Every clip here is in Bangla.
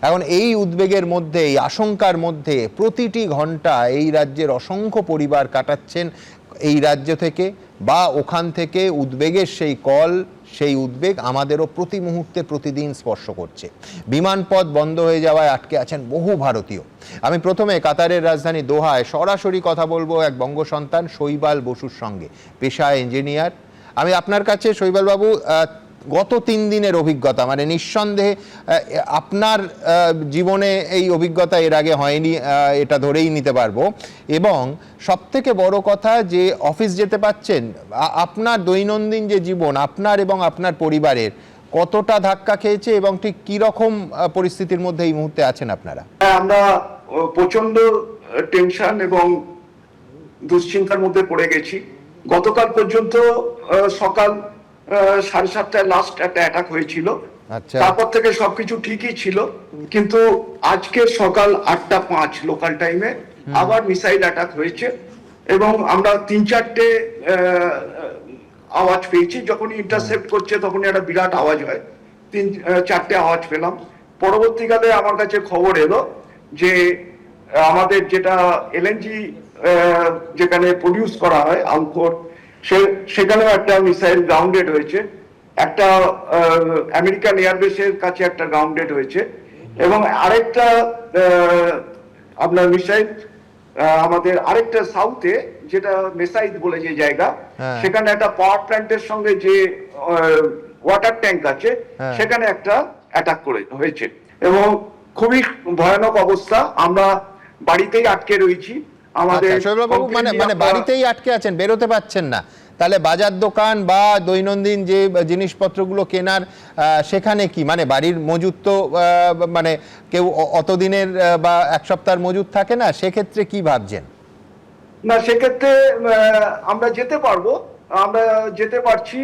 এখন এই উদ্বেগের মধ্যে, এই আশঙ্কার মধ্যে প্রতিটি ঘন্টা এই রাজ্যের অসংখ্য পরিবার কাটাচ্ছেন এই রাজ্য থেকে বা ওখান থেকে উদ্বেগের সেই কল, সেই উদ্বেগ আমাদেরও প্রতি মুহূর্তে প্রতিদিন স্পর্শ করছে। বিমানপথ বন্ধ হয়ে যাওয়ায় আটকে আছেন বহু ভারতীয়। আমি প্রথমে কাতারের রাজধানী দোহায় সরাসরি কথা বলবো এক বঙ্গ সন্তান শৈবাল বসুর সঙ্গে, পেশায় ইঞ্জিনিয়ার। আমি আপনার কাছে শৈবালবাবু, গত 3 দিনের অভিজ্ঞতা, মানে নিঃসন্দেহে আপনার জীবনে এই অভিজ্ঞতা এর আগে হয়নি, এটা ধরেই নিতে পারবো। এবং সবথেকে বড় কথা যে অফিস যেতে পাচ্ছেন, আপনার দৈনন্দিন যে জীবন আপনার এবং আপনার পরিবারের কতটা ধাক্কা খেয়েছে এবং ঠিক কি রকম পরিস্থিতির মধ্যে এই মুহূর্তে আছেন আপনারা? আমরা প্রচন্ড টেনশন এবং দুশ্চিন্তার মধ্যে পড়ে গেছি। গতকাল পর্যন্ত সকাল 7:30টায় লাস্ট একটা অ্যাটাক হয়েছিল। তারপর থেকে সবকিছু ঠিকই ছিল, কিন্তু আজকে সকাল 8:05 লোকাল টাইমে আবার মিসাইল অ্যাটাক হয়েছে এবং আমরা 3-4টে আওয়াজ পেয়েছি। যখনই ইন্টারসেপ্ট করছে তখনই একটা বিরাট আওয়াজ হয়। 3-4টে আওয়াজ পেলাম। পরবর্তীকালে আমার কাছে খবর এলো যে আমাদের যেটা এলএনজি যেখানে প্রডিউস করা হয় আলখোর, সেখানেও একটা মিসাইল গ্রাউন্ডেড হয়েছে। একটা আমেরিকান এয়ারবেসের কাছে একটা গ্রাউন্ডেড হয়েছে এবং আরেকটা আপনার মিসাইল আমাদের আরেকটা সাউথে, যেটা মেসাইদ বলে যে জায়গা, সেখানে একটা পাওয়ার প্ল্যান্টের সঙ্গে যে ওয়াটার ট্যাঙ্ক আছে সেখানে একটা অ্যাটাক হয়েছে এবং খুবই ভয়ানক অবস্থা। আমরা বাড়িতেই আটকে রয়েছি। আমাদের মানে বাড়িতেই আটকে আছেন, বেরোতে পারছেন না? তাহলে বাজার দোকান বা দৈনন্দিন যে জিনিসপত্রগুলো কেনার, সেখানে কি মানে বাড়ির মজুদ তো মানে কেউ অতদিনের বা এক সপ্তাহের মজুদ থাকে না, সেক্ষেত্রে কি ভাবছেন? না, সেক্ষেত্রে আমরা যেতে পারবো, আমরা যেতে পারছি।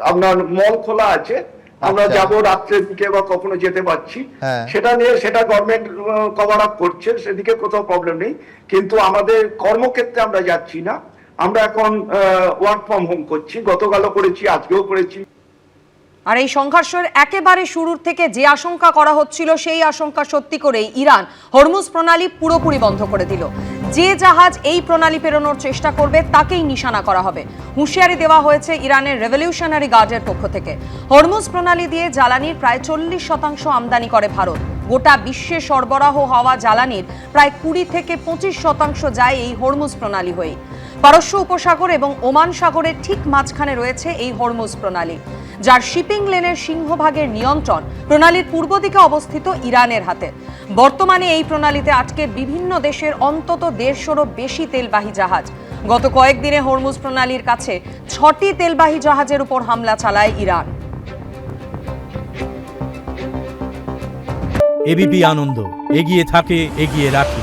আপনার মল খোলা আছে, আমরা যাবো রাত্রের দিকে বা কখনো যেতে পারছি। সেটা নিয়ে সেটা গভর্নমেন্ট কভার আপ করছে, সেদিকে কোথাও প্রবলেম নেই। কিন্তু আমাদের কর্মক্ষেত্রে আমরা যাচ্ছি না। আমরা এখন ওয়ার্ক ফ্রম হোম করছি, গতকালও করেছি, আজকেও করেছি। আর এই সংঘর্ষের একেবারে শুরুর থেকে যে আশঙ্কা করা হচ্ছিল, সেই আশঙ্কা সত্যি করেই ইরান হরমুজ প্রণালী পুরোপুরি বন্ধ করে দিল। যে জাহাজ এই প্রণালী পেরোনোর চেষ্টা করবে তাকেই নিশানা করা হবে, হুঁশিয়ারি দেওয়া হয়েছে ইরানের রেভলিউশনারি গার্ডের পক্ষ থেকে। হরমুজ প্রণালী দিয়ে জ্বালানির প্রায় 40% আমদানি করে ভারত। গোটা বিশ্বে সরবরাহ হওয়া জ্বালানির প্রায় 20 থেকে 25% যায় এই হরমুজ প্রণালী হয়ে। পারস্য উপসাগর এবং ওমান সাগরের ঠিক মাঝখানে রয়েছে এই হরমুজ প্রণালী, যার শিপিং লেনের সিংহভাগের নিয়ন্ত্রণ প্রণালীর পূর্ব দিকে অবস্থিত ইরানের হাতে। বর্তমানে এই প্রণালীতে আটকে বিভিন্ন দেশের অন্তত 150-রও বেশি তেলবাহী জাহাজ। গত কয়েকদিনে হরমুজ প্রণালীর কাছে 6টি তেলবাহী জাহাজের উপর হামলা চালায় ইরান। এবিপি আনন্দ, এগিয়ে থাকে, এগিয়ে রাখে।